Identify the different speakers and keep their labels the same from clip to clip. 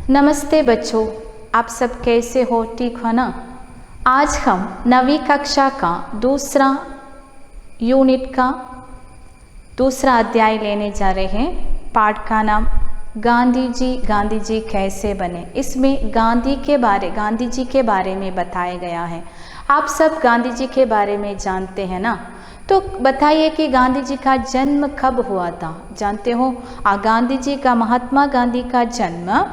Speaker 1: नमस्ते बच्चों, आप सब कैसे हो? ठीक हो ना? आज हम 9वीं कक्षा का दूसरा यूनिट का दूसरा अध्याय लेने जा रहे हैं। पाठ का नाम गांधी जी कैसे बने। इसमें गांधी जी के बारे में बताया गया है। आप सब गांधी जी के बारे में जानते हैं ना? तो बताइए कि गांधी जी का जन्म कब हुआ था? जानते हो? महात्मा गांधी का जन्म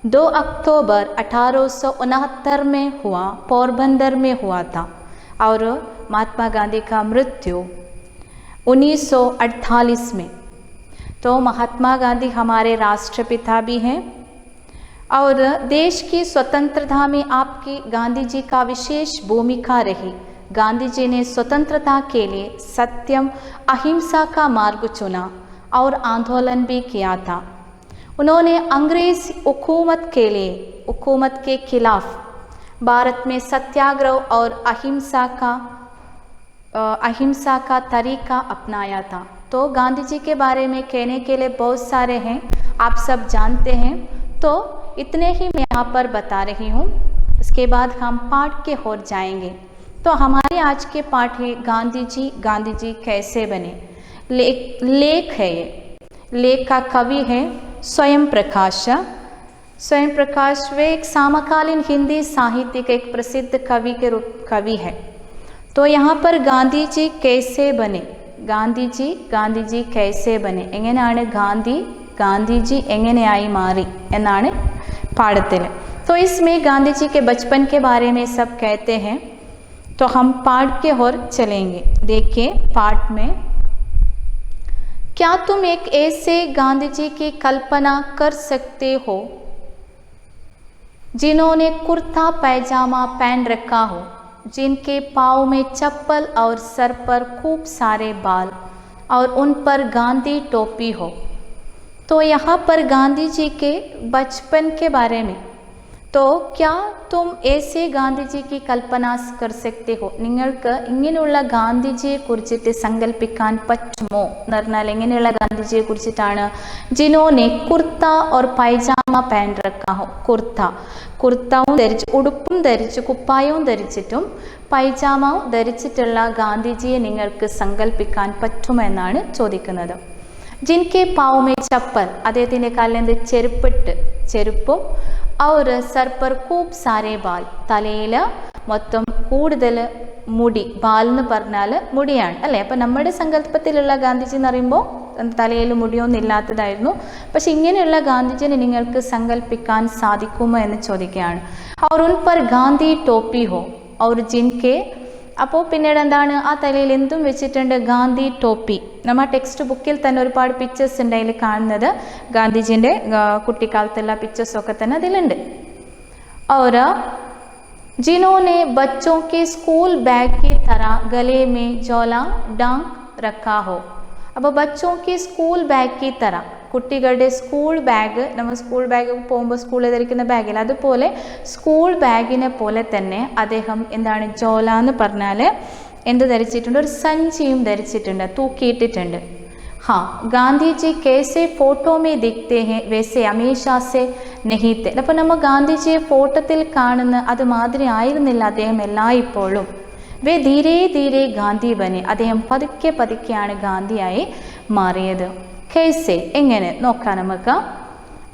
Speaker 1: 2 अक्टूबर 1869 में हुआ, पोरबंदर में हुआ था। और महात्मा गांधी का मृत्यु 1948 में। तो महात्मा गांधी हमारे राष्ट्रपिता भी हैं और देश की स्वतंत्रता में आपकी गांधी जी का विशेष भूमिका रही। गांधी जी ने स्वतंत्रता के लिए सत्यम अहिंसा का मार्ग चुना और आंदोलन भी किया था। उन्होंने अंग्रेज हुकूमत के खिलाफ भारत में सत्याग्रह और अहिंसा का तरीका अपनाया था। तो गांधी जी के बारे में कहने के लिए बहुत सारे हैं, आप सब जानते हैं। तो इतने ही मैं यहाँ पर बता रही हूँ। इसके बाद हम पाठ के ओर जाएंगे। तो हमारे आज के पाठ है गांधी जी कैसे बने। लेख है ये। लेख का कवि है स्वयं प्रकाश। वे एक समकालीन हिंदी साहित्य के एक प्रसिद्ध कवि है। तो यहाँ पर गांधी जी कैसे बने, गांधी जी कैसे बने, എങ്ങനെയാണ് गांधी जी എങ്ങനെയായി മാറി എന്നാണ് പാഠത്തിൽ। तो इसमें गांधी जी के बचपन के बारे में सब कहते हैं। तो हम पाठ के ओर चलेंगे। देखिए पाठ में, क्या तुम एक ऐसे गांधी जी की कल्पना कर सकते हो जिन्होंने कुर्ता पैजामा पहन रखा हो, जिनके पाँव में चप्पल और सर पर खूब सारे बाल और उन पर गांधी टोपी हो। तो यहाँ पर गांधी जी के बचपन के बारे में, तो क्या तुम ऐसे गांधी जी की कल्पना कर सकते हो? നിങ്ങൾക്ക് ഇങ്ങനെയുള്ള ഗാന്ധിജിയെ കുറിച്ചിട്ട് സങ്കല്പിക്കാൻ പറ്റുമോ എന്ന് പറഞ്ഞാൽ എങ്ങനെയുള്ള ഗാന്ധിജിയെ കുറിച്ചിട്ടാണ്? ജിനോനെ കുർത്ത और പൈജാമ पहन रखा हो। കുർത്തവും ധരിച്ച്, ഉടുപ്പും ധരിച്ച്, കുപ്പായവും ധരിച്ചിട്ടും പൈജാമവും ധരിച്ചിട്ടുള്ള ഗാന്ധിജിയെ നിങ്ങൾക്ക് സങ്കല്പിക്കാൻ പറ്റുമെന്നാണ് ചോദിക്കുന്നത്. ജിൻകെ പാവ് മേ ചപ്പൽ, അദ്ദേഹത്തിൻ്റെ കാലിലെന്ത് ചെരുപ്പും और सर पर खूब सारे बाल, തലയിൽ മൊത്തം കൂടുതൽ മുടി. ബാൽ എന്ന് പറഞ്ഞാൽ മുടിയാണ് അല്ലേ? അപ്പം നമ്മുടെ സങ്കല്പത്തിലുള്ള ഗാന്ധിജി എന്ന് പറയുമ്പോൾ തലയിൽ മുടിയൊന്നും ഇല്ലാത്തതായിരുന്നു. പക്ഷെ ഇങ്ങനെയുള്ള ഗാന്ധിജിനെ നിങ്ങൾക്ക് സങ്കല്പിക്കാൻ സാധിക്കുമോ എന്ന് ചോദിക്കുകയാണ്. और उन पर गांधी टोपी हो और जिनके, അപ്പോൾ പിന്നീട് എന്താണ്, ആ തലയിൽ എന്തും വെച്ചിട്ടുണ്ട്? ഗാന്ധി ടോപ്പി. നമ്മൾ ടെക്സ്റ്റ് ബുക്കിൽ തന്നെ ഒരുപാട് പിക്ചേഴ്സ് ഉണ്ട്. അതിൽ കാണുന്നത് ഗാന്ധിജിൻ്റെ കുട്ടിക്കാലത്തുള്ള പിക്ചേഴ്സൊക്കെ തന്നെ അതിലുണ്ട്. और जिन्होंने बच्चों के स्कूल बैग की तरह गले में झोला डांग रखा हो। അപ്പോൾ बच्चों के स्कूल बैग की तरह, കുട്ടികളുടെ സ്കൂൾ ബാഗ്, നമ്മൾ സ്കൂൾ ബാഗ് പോകുമ്പോൾ സ്കൂളിൽ ധരിക്കുന്ന ബാഗിൽ, അതുപോലെ സ്കൂൾ ബാഗിനെ പോലെ തന്നെ അദ്ദേഹം എന്താണ്, ജോല എന്ന് പറഞ്ഞാൽ എന്ത് ധരിച്ചിട്ടുണ്ട്? ഒരു സഞ്ചിയും ധരിച്ചിട്ടുണ്ട്, തൂക്കിയിട്ടിട്ടുണ്ട്. हाँ, गांधी जी कैसे फोटो में दिखते हैं वैसे हमेशा से नहीं थे. അപ്പോൾ നമ്മൾ ഗാന്ധിജിയെ ഫോട്ടോത്തിൽ കാണുന്ന അതുമാതിരി ആയിരുന്നില്ല അദ്ദേഹം എല്ലായ്പ്പോഴും. വേ ധീരെ ധീരെ ഗാന്ധി ബനെ, അദ്ദേഹം പതുക്കെയാണ് ഗാന്ധിയായി മാറിയത്. कैसे, എങ്ങനെ നോക്കാം നമുക്ക്.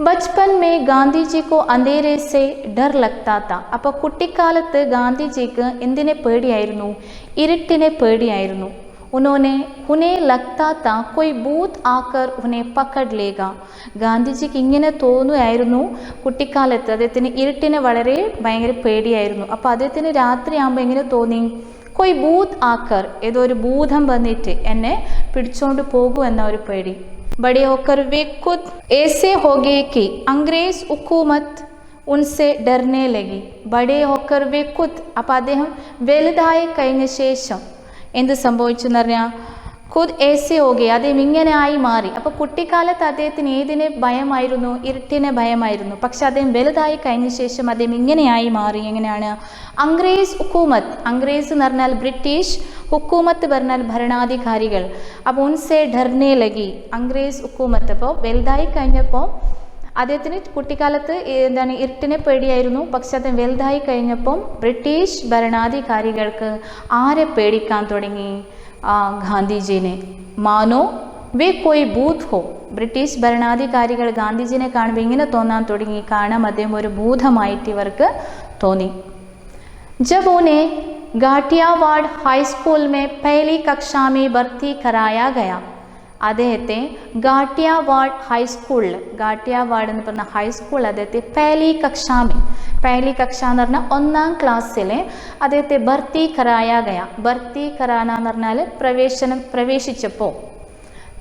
Speaker 1: बचपन में गांधी जी को अंधेरे से डर लगता था. അപ്പോൾ കുട്ടിക്കാലത്ത് ഗാന്ധിജിക്ക് എന്തിനെ പേടിയായിരുന്നു? ഇരുട്ടിനെ പേടിയായിരുന്നു. उन्हें लगता था कोई भूत आकर उन्हें पकड़ लेगा. ഗാന്ധിജിക്ക് ഇങ്ങനെ തോന്നുമായിരുന്നു കുട്ടിക്കാലത്ത്. അദ്ദേഹത്തിന് ഇരുട്ടിനെ വളരെ ഭയങ്കര പേടിയായിരുന്നു. അപ്പോൾ അദ്ദേഹത്തിന് രാത്രിയാകുമ്പോൾ എങ്ങനെ തോന്നി? कोई भूत आकर, ഏതോ ഒരു ഭൂതം വന്നിട്ട് എന്നെ പിടിച്ചോണ്ട് പോകും എന്ന ഒരു പേടി. बड़े होकर वे खुद ऐसे हो गए कि अंग्रेज हुकूमत उनसे डरने लगी. बड़े होकर वे खुद, അപ്പോൾ അദ്ദേഹം വലുതായി കഴിഞ്ഞ ശേഷം എന്ത് സംഭവിച്ചു എന്ന് പറഞ്ഞാൽ ഖുദ് ഏസെ ഹോഗെ, അദ്ദേഹം ഇങ്ങനെ ആയി മാറി. അപ്പോൾ കുട്ടിക്കാലത്ത് അദ്ദേഹത്തിന് ഏതിനെ ഭയമായിരുന്നു? ഇരുട്ടിനെ ഭയമായിരുന്നു. പക്ഷെ അദ്ദേഹം വലുതായി കഴിഞ്ഞ ശേഷം അദ്ദേഹം ഇങ്ങനെയായി മാറി. എങ്ങനെയാണ്? അംഗ്രേസ് ഹുക്കൂമത്ത്, അംഗ്രേസ് എന്ന് പറഞ്ഞാൽ ബ്രിട്ടീഷ്, ഹുക്കൂമത്ത് പറഞ്ഞാൽ ഭരണാധികാരികൾ. അപ്പോൾ ഉൻസെ ഡർനെ ലഗി, അംഗ്രേസ് ഹുക്കൂമത്ത്. അപ്പോൾ വലുതായി കഴിഞ്ഞപ്പോൾ അദ്ദേഹത്തിന് കുട്ടിക്കാലത്ത് എന്താണ് ഇരുട്ടിനെ പേടിയായിരുന്നു. പക്ഷെ അദ്ദേഹം വലുതായി കഴിഞ്ഞപ്പം ബ്രിട്ടീഷ് ഭരണാധികാരികൾക്ക് ആരെ പേടിക്കാൻ തുടങ്ങി? ഗാന്ധിജീനെ. മാനോ വേ കോയി ഭൂത് ഹോ. ബ്രിട്ടീഷ് ഭരണാധികാരികൾ ഗാന്ധിജിനെ കാണുമ്പോൾ ഇങ്ങനെ തോന്നാൻ തുടങ്ങി, കാരണം അദ്ദേഹം ഒരു ഭൂതമായിട്ട് ഇവർക്ക് തോന്നി. जब उन्हें गाठियावाड़ हाई स्कूल में पहली कक्षा में भर्ती कराया गया, അദ്ദേഹത്തെ ഗാട്ടിയാവാഡ് ഹൈസ്കൂളിൽ, ഗാട്ടിയാവാഡ് എന്ന് പറഞ്ഞ ഹൈസ്കൂൾ അദ്ദേഹത്തെ പഹലി കക്ഷാമേ, പഹലി കക്ഷ എന്ന് പറഞ്ഞാൽ 1ാം ക്ലാസ്സിൽ അദ്ദേഹത്തെ ഭർത്തി കരായാ ഗയ. ഭർത്തി കരാന എന്ന് പറഞ്ഞാൽ പ്രവേശിച്ചപ്പോൾ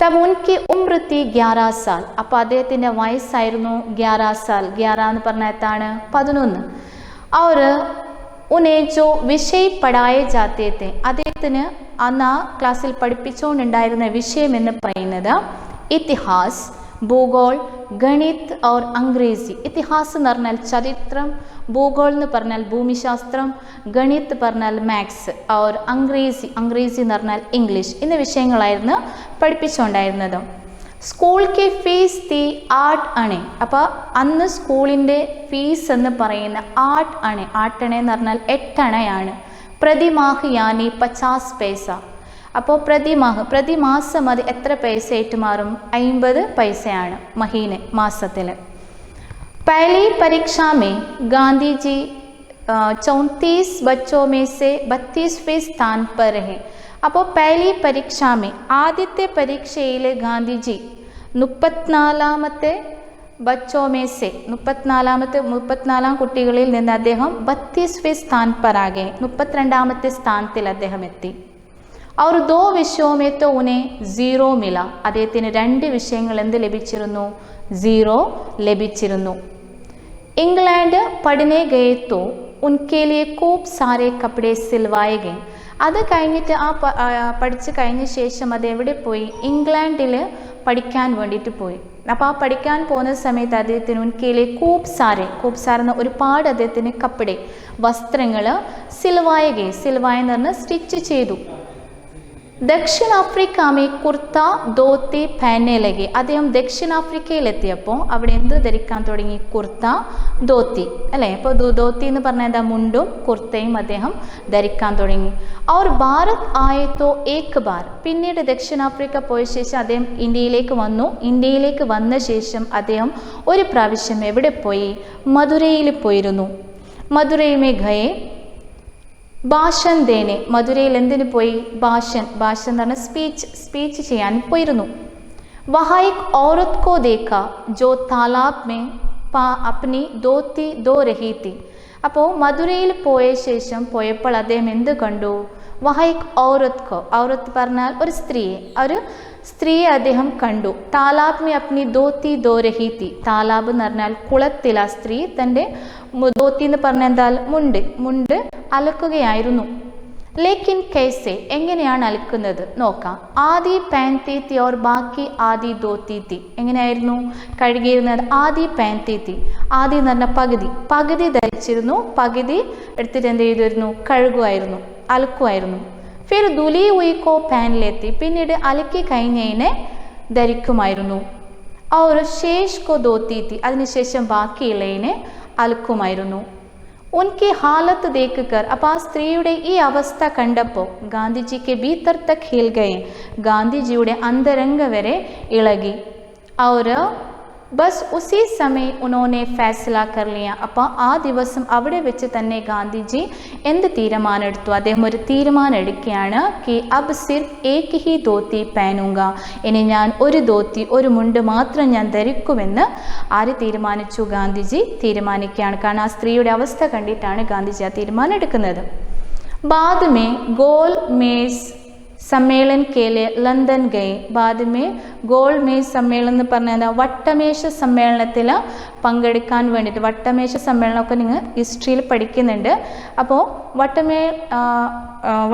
Speaker 1: തബ് ഉൻകി ഉംർ തി 11 സാൽ. അപ്പോൾ അദ്ദേഹത്തിൻ്റെ വയസ്സായിരുന്നു 11 സാൽ. 11 എന്ന് പറഞ്ഞാൽ എത്താണ്? 11. और उन्हें जो विषय पढ़ाए जाते थे, അദ്ദേഹത്തിന് അന്ന് ആ ക്ലാസ്സിൽ പഠിപ്പിച്ചുകൊണ്ടുണ്ടായിരുന്ന വിഷയം എന്ന് പറയുന്നത് ഇതിഹാസ്, ഭൂഗോൾ, ഗണിത് और अंग्रेजी. ഇതിഹാസ് എന്ന് പറഞ്ഞാൽ ചരിത്രം, ഭൂഗോൾ എന്ന് പറഞ്ഞാൽ ഭൂമിശാസ്ത്രം, ഗണിത് പറഞ്ഞാൽ മാത്സ്, और अंग्रेजी എന്ന് പറഞ്ഞാൽ ഇംഗ്ലീഷ് എന്ന വിഷയങ്ങളായിരുന്നു പഠിപ്പിച്ചുകൊണ്ടായിരുന്നത്. സ്കൂൾ കി ഫീസ് തി 8 അണെ. അപ്പോൾ അന്ന് സ്കൂളിൻ്റെ ഫീസ് എന്ന് പറയുന്ന 8 അണെ. 8 അണെ എന്ന് പറഞ്ഞാൽ 8 അണയാണ്. പ്രതിമാഹ് യാനി 50 പൈസ. അപ്പോൾ പ്രതിമാസം അത് എത്ര പൈസ ആയിട്ട് മാറും? 50 പൈസയാണ് മഹീനെ, മാസത്തിൽ. पहली परीक्षा में गांधी जी 34 बच्चों में से 32वें स्थान पर रहे. അപ്പോൾ പഹലി പരീക്ഷാമേ, ആദ്യത്തെ പരീക്ഷയിൽ ഗാന്ധിജി 34ാമത്തെ ബച്ചോമേസെ, 34 കുട്ടികളിൽ നിന്ന് അദ്ദേഹം 32वें स्थान पर आ गए, 32ാമത്തെ സ്ഥാനത്തിൽ അദ്ദേഹം എത്തി. और 2 विषयों में तो उन्हें 0 मिला. അദ്ദേഹത്തിന് 2 വിഷയങ്ങൾ എന്ത് ലഭിച്ചിരുന്നു? 0 ലഭിച്ചിരുന്നു. इंग्लैंड पढ़ने गए तो उनके लिए खूब सारे कपड़े सिलवाए गए. അത് കഴിഞ്ഞിട്ട് പഠിച്ച് കഴിഞ്ഞ ശേഷം അത് എവിടെ പോയി? ഇംഗ്ലണ്ടിൽ പഠിക്കാൻ വേണ്ടിയിട്ട് പോയി. അപ്പോൾ ആ പഠിക്കാൻ പോകുന്ന സമയത്ത് അദ്ദേഹത്തിന് ഉൻകേലെ കൂബ് സാരെ എന്ന ഒരുപാട് അദ്ദേഹത്തിന് കപ്പടെ വസ്ത്രങ്ങൾ സിൽവായ എന്ന് പറഞ്ഞാൽ സ്റ്റിച്ച് ചെയ്തു. ദക്ഷിണാഫ്രിക്കമേ കുർത്ത ധോത്തി പഹനെ ലഗെ. അദ്ദേഹം ദക്ഷിണാഫ്രിക്കയിലെത്തിയപ്പോൾ അവിടെ എന്ത് ധരിക്കാൻ തുടങ്ങി? കുർത്ത ധോത്തി, അല്ലേ? അപ്പോൾ ധോത്തി എന്ന് പറഞ്ഞാൽ എന്താ? മുണ്ടും കുർത്തയും അദ്ദേഹം ധരിക്കാൻ തുടങ്ങി. और भारत आए तो एक बार. പിന്നീട് ദക്ഷിണാഫ്രിക്ക പോയ ശേഷം അദ്ദേഹം ഇന്ത്യയിലേക്ക് വന്നു. ഇന്ത്യയിലേക്ക് വന്ന ശേഷം അദ്ദേഹം ഒരു പ്രാവശ്യം എവിടെ പോയി? മധുരയിൽ പോയിരുന്നു. മധുരയിൽ ഗയേ ഭാഷൻ ദേനെ. മധുരയിൽ എന്തിനു പോയി? ഭാഷൻ എന്ന് പറഞ്ഞാൽ സ്പീച്ച് ചെയ്യാൻ പോയിരുന്നു. വഹാ एक औरत को देखा जो तालाब में अपनी धोती धो रही थी. അപ്പോൾ മധുരയിൽ പോയ ശേഷം പോയപ്പോൾ അദ്ദേഹം എന്ത് കണ്ടു? വഹാ एक औरत പറഞ്ഞാൽ ഒരു സ്ത്രീയെ അദ്ദേഹം കണ്ടു. താലാബ് മേ അപ്നി ധോത്തി ധോ രഹി തി. താലാബ് എന്ന് പറഞ്ഞാൽ കുളത്തിൽ ആ സ്ത്രീ തൻ്റെ ധോത്തി എന്ന് പറഞ്ഞാൽ എന്താ? മുണ്ട് അലക്കുകയായിരുന്നു. ലേക്കിൻ കൈസെ, എങ്ങനെയാണ് അലക്കുന്നത് നോക്കാം. ആദി പാൻതി തി ഓർ ബാക്കി ആദി ധോത്തി തി. എങ്ങനെയായിരുന്നു കഴുകിയിരുന്നത്? ആദി പാൻതി തി. ആദി എന്ന് പറഞ്ഞാൽ പകുതി ധരിച്ചിരുന്നു, പകുതി എടുത്തിട്ട് എന്ത് ചെയ്തിരുന്നു? കഴുകുമായിരുന്നു, അലക്കുമായിരുന്നു. ഫിർ ദുലി ഉയിക്കോ പാനിലെത്തി. പിന്നീട് അലക്കി കഴിഞ്ഞതിനെ ധരിക്കുമായിരുന്നു. और शेष को धोती थी. അതിനുശേഷം ബാക്കിയുള്ളതിനെ അലക്കുമായിരുന്നു. ഉൻകി ഹാലത്ത് ദേക്കർ. അപ്പോൾ ആ സ്ത്രീയുടെ ഈ അവസ്ഥ കണ്ടപ്പോൾ ഗാന്ധിജിക്ക് ഭീതർ തക് ഹിൽ ഗയെ. ഗാന്ധിജിയുടെ അന്തരംഗ വരെ ഇളകി. और ബസ് ഉസി സമയ ഉനോനെ ഫൈസല കർ ലിയ. അപ്പോൾ ആ ദിവസം അവിടെ വെച്ച് തന്നെ ഗാന്ധിജി എന്ത് തീരുമാനം എടുത്തു? അദ്ദേഹം ഒരു തീരുമാനം എടുക്കുകയാണ്. കി അബ് സിർഫ് ഏക് ഹി ധോത്തി പഹനൂങ്ക. ഇനി ഞാൻ ഒരു ധോത്തി, ഒരു മുണ്ട് മാത്രം ഞാൻ ധരിക്കുമെന്ന് ആര് തീരുമാനിച്ചു? ഗാന്ധിജി തീരുമാനിക്കുകയാണ്. കാരണം ആ സ്ത്രീയുടെ അവസ്ഥ കണ്ടിട്ടാണ് ഗാന്ധിജി ആ തീരുമാനം എടുക്കുന്നത്. ബാദ് മേ ഗോൾ മേസ് സമ്മേളൻ കേലെ ലണ്ടൻ ഗയെ. ബാദ്മേ ഗോൾ മേസ് സമ്മേളനം എന്ന് പറഞ്ഞാൽ വട്ടമേശ സമ്മേളനത്തിൽ പങ്കെടുക്കാൻ വേണ്ടിയിട്ട്. വട്ടമേശ സമ്മേളനമൊക്കെ നിങ്ങൾ ഹിസ്റ്ററിയിൽ പഠിക്കുന്നുണ്ട്. അപ്പോൾ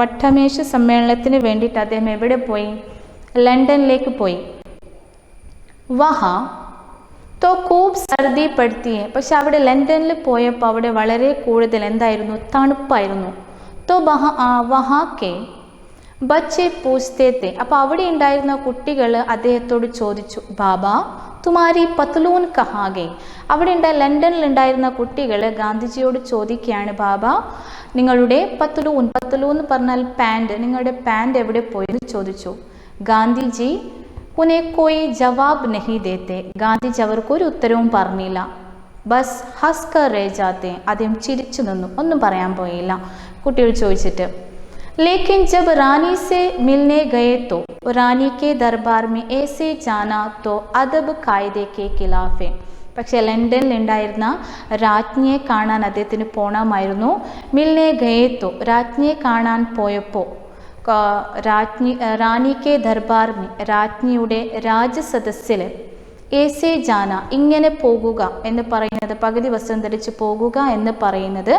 Speaker 1: വട്ടമേശ സമ്മേളനത്തിന് വേണ്ടിയിട്ട് അദ്ദേഹം എവിടെ പോയി? ലണ്ടനിലേക്ക് പോയി. വഹാ തോ കൂബ് സർദി പടുത്തിയെ. പക്ഷെ അവിടെ ലണ്ടനിൽ പോയപ്പോൾ അവിടെ വളരെ കൂടുതൽ എന്തായിരുന്നു? തണുപ്പായിരുന്നു. തോ വഹാക്കെ ബച്ചെ പൂസ്തേത്തെ. അപ്പോൾ അവിടെ ഉണ്ടായിരുന്ന കുട്ടികൾ അദ്ദേഹത്തോട് ചോദിച്ചു, ബാബ തുമാരി പത്ലൂൻ കഹാ ഗൈ. അവിടെ ലണ്ടനിലുണ്ടായിരുന്ന കുട്ടികൾ ഗാന്ധിജിയോട് ചോദിക്കുകയാണ്, ബാബ നിങ്ങളുടെ പത്ലൂൻ, പത്ലൂൻ എന്ന് പറഞ്ഞാൽ പാൻറ്, നിങ്ങളുടെ പാൻറ് എവിടെ പോയെന്ന് ചോദിച്ചു. ഗാന്ധിജി ഉനെ കോയി ജവാബ് നഹി ദേത്തെ. ഗാന്ധിജി അവർക്കൊരു ഉത്തരവും പറഞ്ഞില്ല. ബസ് ഹസ്കർ രേ ജാത്തെ. അദ്ദേഹം ചിരിച്ചു നിന്നു, ഒന്നും പറയാൻ പോയില്ല കുട്ടികൾ ചോദിച്ചിട്ട്. लेकिन जब रानी से मिलने गए तो रानी के दरबार में ऐसे जाना तो अदब कायदे के खिलाफ है. പക്ഷേ ലണ്ടനിൽ ഉണ്ടായിരുന്ന രാജ്ഞിയെ കാണാൻ അദ്ദേഹത്തിന് പോണമായിരുന്നു. മിൽനെ ഗയേത്തോ, രാജ്ഞിയെ കാണാൻ പോയപ്പോൾ റാണി കെ ദർബാർ മേ, രാജ്ഞിയുടെ രാജസദസ്സിൽ ഏസേ ജാന, ഇങ്ങനെ പോകുക എന്ന് പറയുന്നത്, പകുതി വസ്ത്രം ധരിച്ച് പോകുക എന്ന് പറയുന്നത്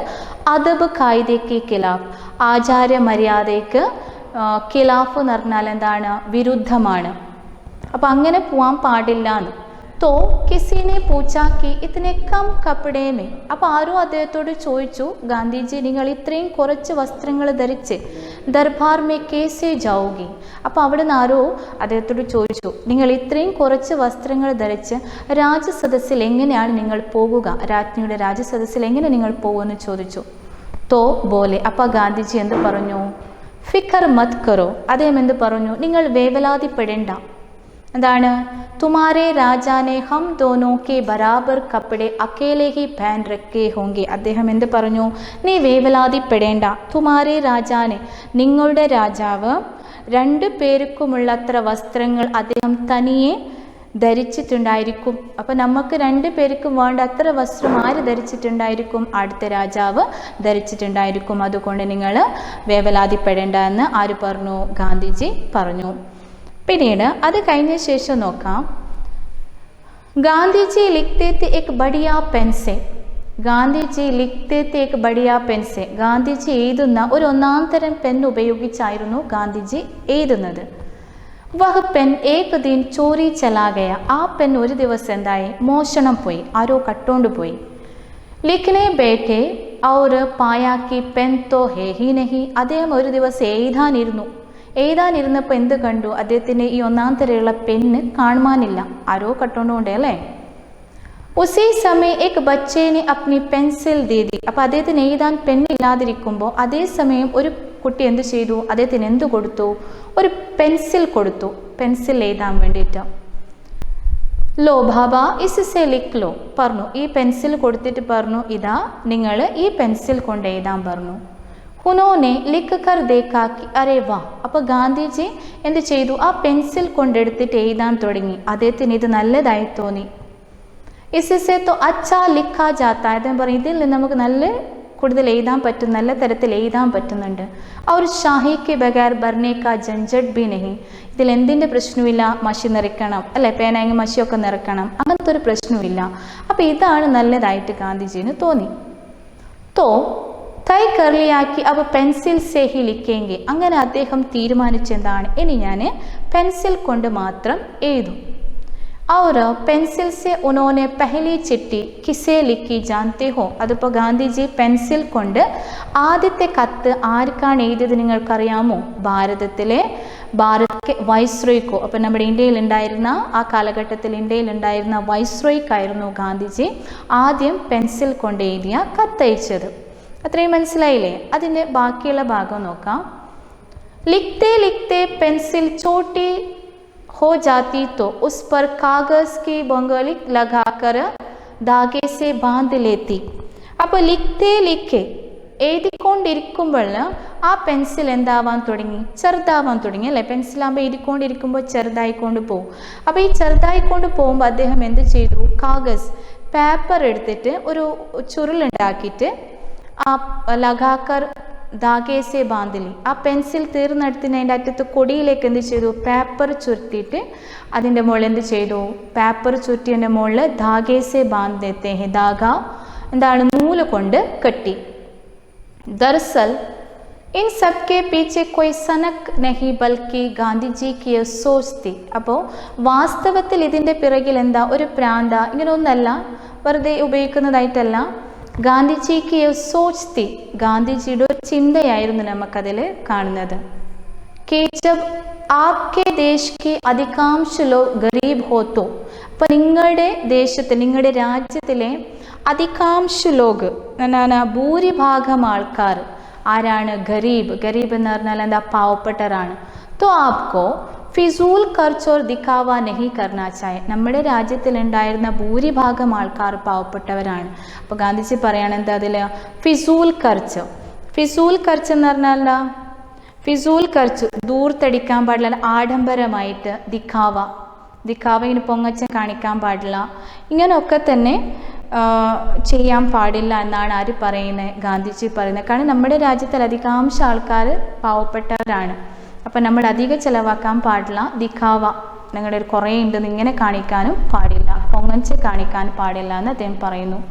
Speaker 1: അദബ് കായിദയ്ക്ക് ഖിലാഫ്, ആചാര മര്യാദയ്ക്ക് ഖിലാഫ് എന്ന് പറഞ്ഞാൽ എന്താണ്, വിരുദ്ധമാണ്. അപ്പം അങ്ങനെ പോകാൻ പാടില്ല എന്ന്. तो किसी ने पूछा कि इतने कम कपड़े में. അപ്പോൾ ആരോ അദ്ദേഹത്തോട് ചോദിച്ചു, ഗാന്ധിജി നിങ്ങൾ ഇത്രയും കുറച്ച് വസ്ത്രങ്ങൾ ധരിച്ച് ദർബാർ മേ കേസേ ജാവുകി. അപ്പോൾ അവിടെ നിന്ന് ആരോ അദ്ദേഹത്തോട് ചോദിച്ചു, നിങ്ങൾ ഇത്രയും കുറച്ച് വസ്ത്രങ്ങൾ ധരിച്ച് രാജസദസ്സിൽ എങ്ങനെയാണ് നിങ്ങൾ പോകുക, രാജ്ഞിയുടെ രാജസദസ്സിൽ എങ്ങനെ നിങ്ങൾ പോകുമെന്ന് ചോദിച്ചു. തോ ബോലെ, അപ്പോൾ ഗാന്ധിജി എന്ത് പറഞ്ഞു, ഫിക്കർ മത് കറോ. അദ്ദേഹം എന്ത് പറഞ്ഞു, നിങ്ങൾ വേവലാതിപ്പെടേണ്ട. എന്താണ്, തുമാരെ രാജാനെ ഹം ദോനോ കെ ബരാബർ കപ്പടെ അക്കേലെ ഹി പഹൻ രഖേ ഹോങ്കെ. അദ്ദേഹം എന്ത് പറഞ്ഞു, നീ വേവലാതിപ്പെടേണ്ട. തുമാരെ രാജാനെ, നിങ്ങളുടെ രാജാവ് രണ്ടു പേർക്കുമുള്ളത്ര വസ്ത്രങ്ങൾ അദ്ദേഹം തനിയെ ധരിച്ചിട്ടുണ്ടായിരിക്കും. അപ്പം നമുക്ക് രണ്ടു പേർക്കും വേണ്ട അത്ര വസ്ത്രം ആര് ധരിച്ചിട്ടുണ്ടായിരിക്കും, അടുത്ത രാജാവ് ധരിച്ചിട്ടുണ്ടായിരിക്കും. അതുകൊണ്ട് നിങ്ങൾ വേവലാതിപ്പെടേണ്ട എന്ന് ആര് പറഞ്ഞു, ഗാന്ധിജി പറഞ്ഞു. പിന്നീട് അത് കഴിഞ്ഞ ശേഷം നോക്കാം, ഗാന്ധിജി ലിഖ്തേ थे एक बढ़िया पेन से. ഗാന്ധിജി ലിഖ്തേ थे एक बढ़िया पेन से. ഗാന്ധിജി എഴുതുന്ന ഒരു ഒന്നാം തരം പെൻ ഉപയോഗിച്ചായിരുന്നു ഗാന്ധിജി എഴുതുന്നത്. വഹ് പെൻ ഏക് ദിൻ ചോരി ചലാ ഗയ. ആ പെൻ ഒരു ദിവസം എന്തായി, മോഷണം പോയി, ആരോ കട്ടോണ്ട് പോയി. ലിഖ്നെ ബേഠെ ഔർ പായാ കി പെൻ തോ ഹേ ഹി നഹി. അദ്ദേഹം ഒരു ദിവസം എഴുതാനിരുന്നപ്പോൾ എന്ത് കണ്ടു, അദ്ദേഹത്തിന് ഈ ഒന്നാം തരമുള്ള പെണ്ണ് കാണുവാനില്ല, ആരോ കട്ടോണ്ടുകൊണ്ടേ അല്ലേ. ഉസി സമയം എക് ബച്ചേനെ അപ്നി പെൻസിൽ ദീദി. അപ്പോൾ അദ്ദേഹത്തിന് എഴുതാൻ പെണ്ണില്ലാതിരിക്കുമ്പോൾ അതേ സമയം ഒരു കുട്ടി എന്ത് ചെയ്തു, അദ്ദേഹത്തിന് എന്ത് കൊടുത്തു, ഒരു പെൻസിൽ കൊടുത്തു, പെൻസിൽ എഴുതാൻ വേണ്ടിയിട്ട്. ലോ ബാബ ഇസ്സെ ലിഖ് ലോ പറഞ്ഞു. ഈ പെൻസിൽ കൊടുത്തിട്ട് പറഞ്ഞു, ഇതാ നിങ്ങൾ ഈ പെൻസിൽ കൊണ്ട് എഴുതാൻ പറഞ്ഞു. ഉനോനെ ലിഖ് കർ ദേഖാ കി അരേ വാ. അപ്പോൾ ഗാന്ധിജി എന്ത് ചെയ്തു, ആ പെൻസിൽ കൊണ്ടെടുത്തിട്ട് എഴുതാൻ തുടങ്ങി. അദ്ദേഹത്തിന് ഇത് നല്ലതായി തോന്നി. ഇസ്സെ തോ അച്ഛാ ലിഖാ ജാത്താ. അദ്ദേഹം പറയും, ഇതിൽ നിന്ന് നമുക്ക് കൂടുതൽ എഴുതാൻ പറ്റും, നല്ല തരത്തിൽ എഴുതാൻ പറ്റുന്നുണ്ട്. और शाही के बगैर भरने का झंझट भी नहीं. ഇതിൽ എന്തിൻ്റെ പ്രശ്നവുമില്ല, മഷി നിറയ്ക്കണം അല്ലെ, പേനായെങ്കിൽ മഷിയൊക്കെ നിറക്കണം, അങ്ങനത്തെ ഒരു പ്രശ്നവുമില്ല. അപ്പോൾ ഇതാണ് നല്ലതായിട്ട് ഗാന്ധിജിന് തോന്നി. തോ തൈ കർലിയാക്കി അവ പെൻസിൽ സേ ഹി ലിഖേങ്കെ. അങ്ങനെ അദ്ദേഹം തീരുമാനിച്ചെന്താണ്, ഇനി ഞാൻ പെൻസിൽ കൊണ്ട് മാത്രം എഴുതും. और पेंसिल से उन्होंने पहली चिट्ठी किसे लिखी जानते हो. അതിപ്പോൾ ഗാന്ധിജി പെൻസിൽ കൊണ്ട് ആദ്യത്തെ കത്ത് ആർക്കാണ് എഴുതിയത് നിങ്ങൾക്കറിയാമോ, ഭാരത് വൈസ്രോയ്ക്കോ. അപ്പം നമ്മുടെ ഇന്ത്യയിൽ ഉണ്ടായിരുന്ന ആ കാലഘട്ടത്തിൽ ഇന്ത്യയിൽ ഉണ്ടായിരുന്ന വൈസ്രോയ്ക്കായിരുന്നു ഗാന്ധിജി ആദ്യം പെൻസിൽ കൊണ്ട് എഴുതിയ കത്തയച്ചത്. അത്രയും മനസ്സിലായില്ലേ. അതിൻ്റെ ബാക്കിയുള്ള ഭാഗം നോക്കാം. ലിഖ്തേ ലിഖ്തേ പെൻസിൽ ചോട്ടി हो जाती तो उस पर कागज की बंगली लगाकर धागे से बांध लेती. അപ്പോൾ ലിഖ്തേ എഴുതിക്കൊണ്ടിരിക്കുമ്പോൾ ആ പെൻസിൽ എന്താവാൻ തുടങ്ങി, ചെറുതാവാൻ തുടങ്ങി അല്ലേ. പെൻസിലാകുമ്പോൾ എഴുതിക്കൊണ്ടിരിക്കുമ്പോൾ ചെറുതായിക്കൊണ്ട് പോകും. അപ്പോൾ ഈ ചെറുതായിക്കൊണ്ട് പോകുമ്പോൾ അദ്ദേഹം എന്ത് ചെയ്തു, കാഗസ് പേപ്പർ എടുത്തിട്ട് ഒരു ചുരുളുണ്ടാക്കിയിട്ട് ആ ലഗാക്കർ ധാഗേസെ ബാന്തിലി. ആ പെൻസിൽ തീർന്നെടുത്തിന് അതിൻ്റെ അറ്റത്ത് കൊടിയിലേക്ക് എന്ത് ചെയ്തു, പേപ്പർ ചുരുട്ടിയിട്ട് അതിൻ്റെ മുകളിൽ എന്ത് ചെയ്തു, പേപ്പർ ചുരുട്ടിയതിൻ്റെ മുകളിൽ ധാഗേസെ ബാന്ധത്തെ ഹെ. ധാഗ എന്താണ്, നൂല് കൊണ്ട് കെട്ടി. ദർസൽ ഇൻ സബ് കെ പീച്ചെ കോയി സനക് നഹി ബൽക്കി ഗാന്ധിജി കി സോച്ച് തി. അപ്പോൾ വാസ്തവത്തിൽ ഇതിൻ്റെ പിറകിൽ എന്താ, ഒരു പ്രാന്ത, ഇങ്ങനെ ഒന്നല്ല, വെറുതെ ഉപയോഗിക്കുന്നതായിട്ടല്ല. ഗാന്ധിജിക്ക് സോച്ച് തി, ഗാന്ധിജിയുടെ ഒരു ചിന്തയായിരുന്നു നമുക്കതിൽ കാണുന്നത്. कि जब आपके देश के अधिकांश लोग गरीब हो तो അപ്പോൾ നിങ്ങളുടെ ദേശത്ത് നിങ്ങളുടെ രാജ്യത്തിലെ അധികാംശ ലോഗ് എന്നാണ് ഭൂരിഭാഗം ആൾക്കാർ ആരാണ് ഗരീബ് ഗരീബ് എന്ന് പറഞ്ഞാൽ എന്താ പാവപ്പെട്ടവരാണ് तो आपको ഫിസൂൽ ഖർച്ച് और दिखावा नहीं करना चाहिए നമ്മുടെ രാജ്യത്തിലുണ്ടായിരുന്ന ഭൂരിഭാഗം ആൾക്കാർ പാവപ്പെട്ടവരാണ് അപ്പോൾ ഗാന്ധിജി പറയാണ് എന്താ അതിൽ ഫിസൂൽ ഖർച്ച് എന്ന് പറഞ്ഞാൽ എന്താ ഫിസൂൽ ഖർച്ച് ദൂർത്തടിക്കാൻ പാടില്ല ആഡംബരമായിട്ട് ദിഖാവ ഇങ്ങനെ പൊങ്ങച്ചം കാണിക്കാൻ പാടില്ല ഇങ്ങനെയൊക്കെ തന്നെ ചെയ്യാൻ പാടില്ല എന്നാണ് ആര് പറയുന്നത് ഗാന്ധിജി പറയുന്നത് കാരണം നമ്മുടെ രാജ്യത്തിൽ അധികാംശ ആൾക്കാർ പാവപ്പെട്ടവരാണ് അപ്പം നമ്മൾ അധികം ചിലവാക്കാൻ പാടില്ല ദിഖാവ നിങ്ങളുടെ ഒരു കുറേ ഉണ്ടെന്ന് ഇങ്ങനെ കാണിക്കാനും പാടില്ല പൊങ്ങച്ച് കാണിക്കാനും പാടില്ല എന്ന് അദ്ദേഹം പറയുന്നു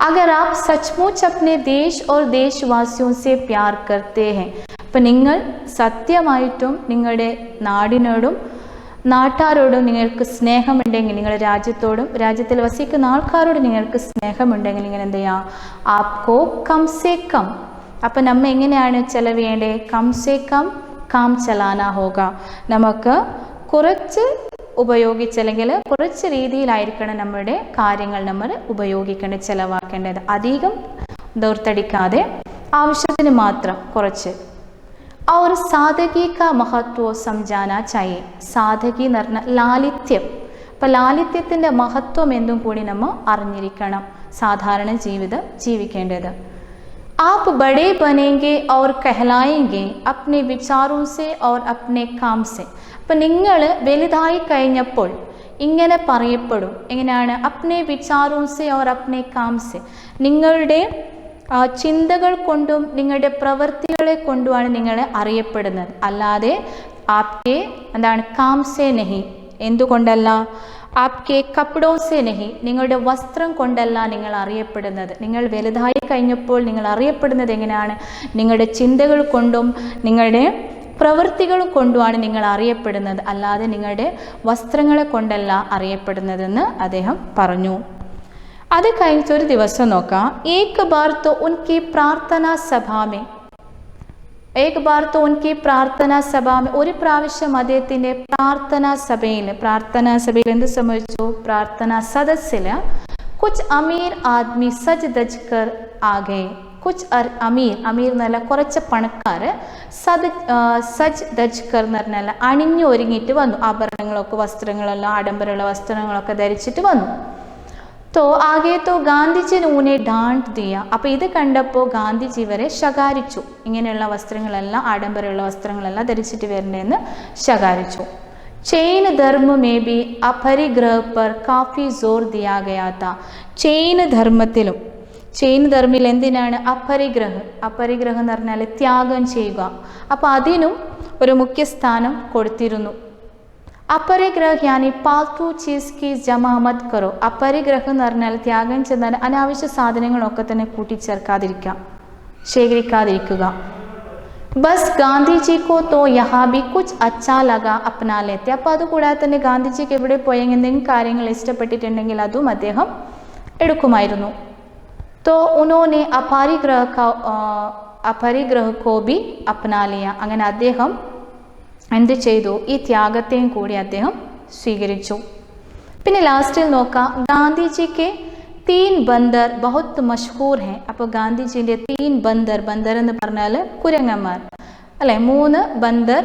Speaker 1: अगर आप सचमुच अपने देश और देशवासियों से प्यार करते हैं അപ്പം നിങ്ങൾ സത്യമായിട്ടും നിങ്ങളുടെ നാടിനോടും നാട്ടാരോടും നിങ്ങൾക്ക് സ്നേഹമുണ്ടെങ്കിൽ നിങ്ങളുടെ രാജ്യത്തോടും രാജ്യത്തിൽ വസിക്കുന്ന ആൾക്കാരോടും നിങ്ങൾക്ക് സ്നേഹമുണ്ടെങ്കിൽ നിങ്ങൾ എന്ത് ചെയ്യുക ആപ്കോ കം സേ കം അപ്പം നമ്മ എങ്ങനെയാണ് ചെലവ് ചെയ്യേണ്ടത് കം സേ കം കാം ചലാന ഹോഗ നമുക്ക് കുറച്ച് ഉപയോഗിച്ചല്ലെങ്കിൽ കുറച്ച് രീതിയിലായിരിക്കണം നമ്മുടെ കാര്യങ്ങൾ നമ്മൾ ഉപയോഗിക്കേണ്ടത് ചിലവാക്കേണ്ടത് അധികം ദൂർത്തടിക്കാതെ ആവശ്യത്തിന് മാത്രം കുറച്ച് और सादगी का महत्व समझाना चाहिए സാധകി എന്ന് പറഞ്ഞാൽ ലാളിത്യം അപ്പം ലാളിത്യത്തിൻ്റെ മഹത്വം എന്തും കൂടി നമ്മൾ അറിഞ്ഞിരിക്കണം സാധാരണ ജീവിതം ജീവിക്കേണ്ടത് आप बड़े बनेंगे और कहलाएंगे अपने विचारों से और अपने काम से അപ്പം നിങ്ങൾ വലുതായി കഴിഞ്ഞപ്പോൾ ഇങ്ങനെ പറയപ്പെടും എങ്ങനെയാണ് അപ്നെ വിചാരോं से और अपने काम से നിങ്ങളുടെ ചിന്തകൾ കൊണ്ടും നിങ്ങളുടെ പ്രവൃത്തികളെ കൊണ്ടുമാണ് നിങ്ങളെ അറിയപ്പെടുന്നത് അല്ലാതെ ആപ്കെ എന്താണ് കാം സേ നഹി എന്തുകൊണ്ടല്ല ആപ്കെ കപ്പടോ സേ നഹി നിങ്ങളുടെ വസ്ത്രം കൊണ്ടല്ല നിങ്ങൾ അറിയപ്പെടുന്നത് നിങ്ങൾ വലുതായി കഴിഞ്ഞപ്പോൾ നിങ്ങൾ അറിയപ്പെടുന്നത് എങ്ങനെയാണ് നിങ്ങളുടെ ചിന്തകൾ കൊണ്ടും നിങ്ങളുടെ പ്രവൃത്തികൾ കൊണ്ടുമാണ് നിങ്ങൾ അറിയപ്പെടുന്നത് അല്ലാതെ നിങ്ങളുടെ വസ്ത്രങ്ങളെ കൊണ്ടല്ല അറിയപ്പെടുന്നതെന്ന് അദ്ദേഹം പറഞ്ഞു അത് കഴിഞ്ഞിട്ട് ഒരു ദിവസം നോക്കാം ഏക് ബാർ തോ ഉൻകി പ്രാർത്ഥനാ സഭാമേ ഒരു പ്രാവശ്യം അദ്ദേഹത്തിൻ്റെ പ്രാർത്ഥനാ സഭയിൽ എന്ത് സംഭവിച്ചു പ്രാർത്ഥനാ സദസ്സിൽ കുച്ച് അമീർ ആദ്മി സജ് ദജ് കർ ആകെ കുച്ച് അമീർ എന്നല്ല കുറച്ച് പണക്കാർ സജ് ദജ് കർ എന്ന് പറഞ്ഞാൽ അണിഞ്ഞു ഒരുങ്ങിയിട്ട് വന്നു ആഭരണങ്ങളൊക്കെ വസ്ത്രങ്ങളെല്ലാം ആഡംബരമുള്ള വസ്ത്രങ്ങളൊക്കെ ധരിച്ചിട്ട് വന്നു तो आगे तो ഗാന്ധിജി ഊനെ ഡാണ്ട് ദിയ അപ്പോൾ ഇത് കണ്ടപ്പോൾ ഗാന്ധിജി ഇവരെ ശകാരിച്ചു ഇങ്ങനെയുള്ള വസ്ത്രങ്ങളെല്ലാം ആഡംബരമുള്ള വസ്ത്രങ്ങളെല്ലാം ധരിച്ചിട്ട് വരേണ്ടതെന്ന് ശകാരിച്ചു ചെയിൻ ധർമ്മ മേ ബി അപരിഗ്രഹ പർ കാഫി ജോർ ദിയാ ഗയാ താ ചെയിൻ ധർമ്മിൽ എന്തിനാണ് അപരിഗ്രഹം എന്ന് പറഞ്ഞാൽ ത്യാഗം ചെയ്യുക അപ്പോൾ അതിനും ഒരു മുഖ്യ സ്ഥാനം കൊടുത്തിരുന്നു അപരിഗ്രഹ യാനി പാൽത്തു ചീസ് കി ജമാ മത് കറോ അപരിഗ്രഹം എന്ന് പറഞ്ഞാൽ ത്യാഗം ചെന്നാൽ അനാവശ്യ സാധനങ്ങളൊക്കെ തന്നെ ശേഖരിക്കാതിരിക്കുക ബസ് ഗാന്ധിജിക്കോ തോ യഹാ ബി കുച്ച് അച്ചാ ലഗാ അപ്നാ ലേത്തെ അപ്പോൾ അതുകൂടാതെ തന്നെ ഗാന്ധിജിക്ക് എവിടെ പോയെങ്കിൽ എന്തെങ്കിലും കാര്യങ്ങൾ ഇഷ്ടപ്പെട്ടിട്ടുണ്ടെങ്കിൽ അതും അദ്ദേഹം എടുക്കുമായിരുന്നു തോ ഉനോനെ അപരിഗ്രഹ കോ ബി അപ്നാ ലിയ അങ്ങനെ അദ്ദേഹം എന്ത് ചെയ്തു ഈ ത്യാഗത്തെയും കൂടി അദ്ദേഹം സ്വീകരിച്ചു പിന്നെ ലാസ്റ്റിൽ നോക്കാം ഗാന്ധിജിക്ക് 3 ബന്ദർ ബഹുത് മഷ്ഹൂർ ഹെ അപ്പോൾ ഗാന്ധിജിൻ്റെ 3 ബന്ദർ എന്ന് പറഞ്ഞാൽ കുരങ്ങന്മാർ അല്ലെ 3 ബന്ദർ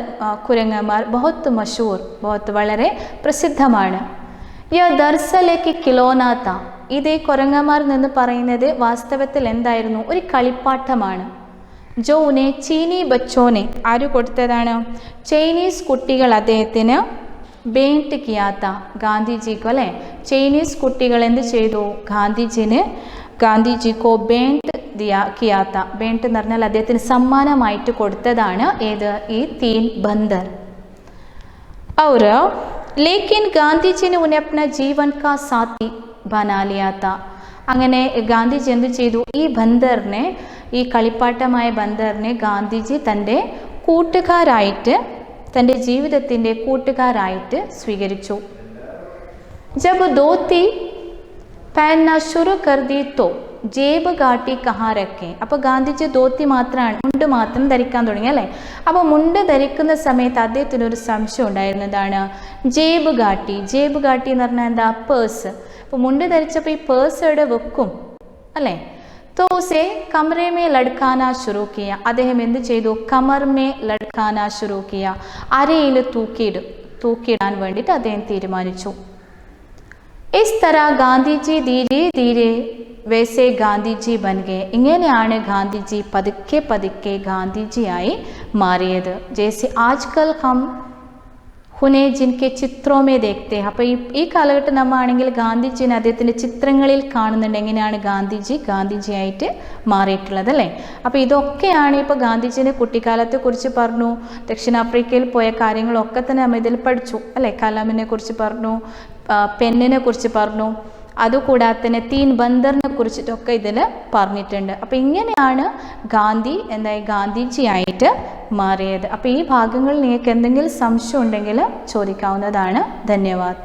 Speaker 1: കുരങ്ങന്മാർ ബഹുത് മഷ്ഹൂർ വളരെ പ്രസിദ്ധമാണ് യ ദർസലേക്ക് കിലോനാത്ത ഇതേ കുരങ്ങന്മാർ എന്ന് പറയുന്നത് വാസ്തവത്തിൽ എന്തായിരുന്നു ഒരു കളിപ്പാട്ടമാണ് जो उन्हें चीनी बच्चों ने आरु കൊടുത്തതാണ് ചൈനീസ് കുട്ടികൾ അദ്ദേഹത്തിന് ബേന്റ് കിയാത്ത ഗാന്ധിജിക്ക് അല്ലേ ചൈനീസ് കുട്ടികൾ എന്ത് ചെയ്തു ഗാന്ധിജിക്കോ ബേന്റ് കിയാത്ത ബേന്റ് എന്ന് പറഞ്ഞാൽ അദ്ദേഹത്തിന് സമ്മാനമായിട്ട് കൊടുത്തതാണ് ഏത് ഈ 3 ബന്ദർ और लेकिन गांधी ने उन्हें अपना जीवन का साथी बना लिया था അങ്ങനെ ഗാന്ധിജി എന്ത് ചെയ്തു ഈ ബന്ദറിനെ ഈ കളിപ്പാട്ടമായ ബന്ദറിനെ ഗാന്ധിജി തൻ്റെ കൂട്ടുകാരായിട്ട് തൻ്റെ ജീവിതത്തിൻ്റെ കൂട്ടുകാരായിട്ട് സ്വീകരിച്ചു जब धोती पहनना शुरू कर दी तो ജേബ് ഗാട്ടി കഹാ രക്കേ. അപ്പോൾ ഗാന്ധിജി ധോത്തി മാത്രമാണ്, മുണ്ട് മാത്രം ധരിക്കാൻ തുടങ്ങി അല്ലേ. അപ്പോൾ മുണ്ട് ധരിക്കുന്ന സമയത്ത് അദ്ദേഹത്തിനൊരു സംശയം ഉണ്ടായിരുന്നു. എന്താണ്? ജേബ് ഗാട്ടി. ജേബ് ഗാട്ടി എന്ന് പറഞ്ഞാൽ എന്താ? പേഴ്സ്. അപ്പോൾ മുണ്ട് ധരിച്ചപ്പോൾ ഈ പേഴ്സ് എവിടെ വെക്കും അല്ലേ. तो उसे कमरे में लटकाना शुरू किया. അദ്ദേഹം എന്ത് ചെയ്തു? കമർ മേ ലട്കാന ശുരു കിയ. അരയിൽ തൂക്കിയിടാൻ വേണ്ടിയിട്ട് അദ്ദേഹം തീരുമാനിച്ചു. ഇസ് തരഹ ഗാന്ധിജി ധീരെ ധീരെ വൈസെ ഗാന്ധിജി ബൻ ഗയെ. ഇങ്ങനെയാണ് ഗാന്ധിജി പതുക്കെ പതുക്കെ ഗാന്ധിജിയായി മാറിയത്. ജैसे आजकल हम ഉन्हें जिनके ചിത്രോ മേ ദേഖ്തേ. അപ്പോൾ ഈ കാലഘട്ടം നമ്മളാണെങ്കിൽ ഗാന്ധിജിനെ അദ്ദേഹത്തിൻ്റെ ചിത്രങ്ങളിൽ കാണുന്നുണ്ട്. എങ്ങനെയാണ് ഗാന്ധിജിയായിട്ട് മാറിയിട്ടുള്ളത് അല്ലേ. അപ്പോൾ ഇതൊക്കെയാണ് ഇപ്പോൾ ഗാന്ധിജിൻ്റെ കുട്ടിക്കാലത്തെക്കുറിച്ച് പറഞ്ഞു, ദക്ഷിണാഫ്രിക്കയിൽ പോയ കാര്യങ്ങളൊക്കെ തന്നെ നമ്മൾ ഇതിൽ പഠിച്ചു അല്ലേ. കലാമിനെ കുറിച്ച് പറഞ്ഞു, പെന്നിനെ കുറിച്ച് പറഞ്ഞു, അതുകൂടാതെ തന്നെ തീൻ ബന്ദറിനെ കുറിച്ചിട്ടൊക്കെ ഇതിൽ പറഞ്ഞിട്ടുണ്ട്. അപ്പോൾ ഇങ്ങനെയാണ് ഗാന്ധിജിയായിട്ട് മാറിയത്. അപ്പോൾ ഈ ഭാഗങ്ങളിൽ നിങ്ങൾക്ക് എന്തെങ്കിലും സംശയം ഉണ്ടെങ്കിൽ ചോദിക്കാവുന്നതാണ്. ധന്യവാദ്.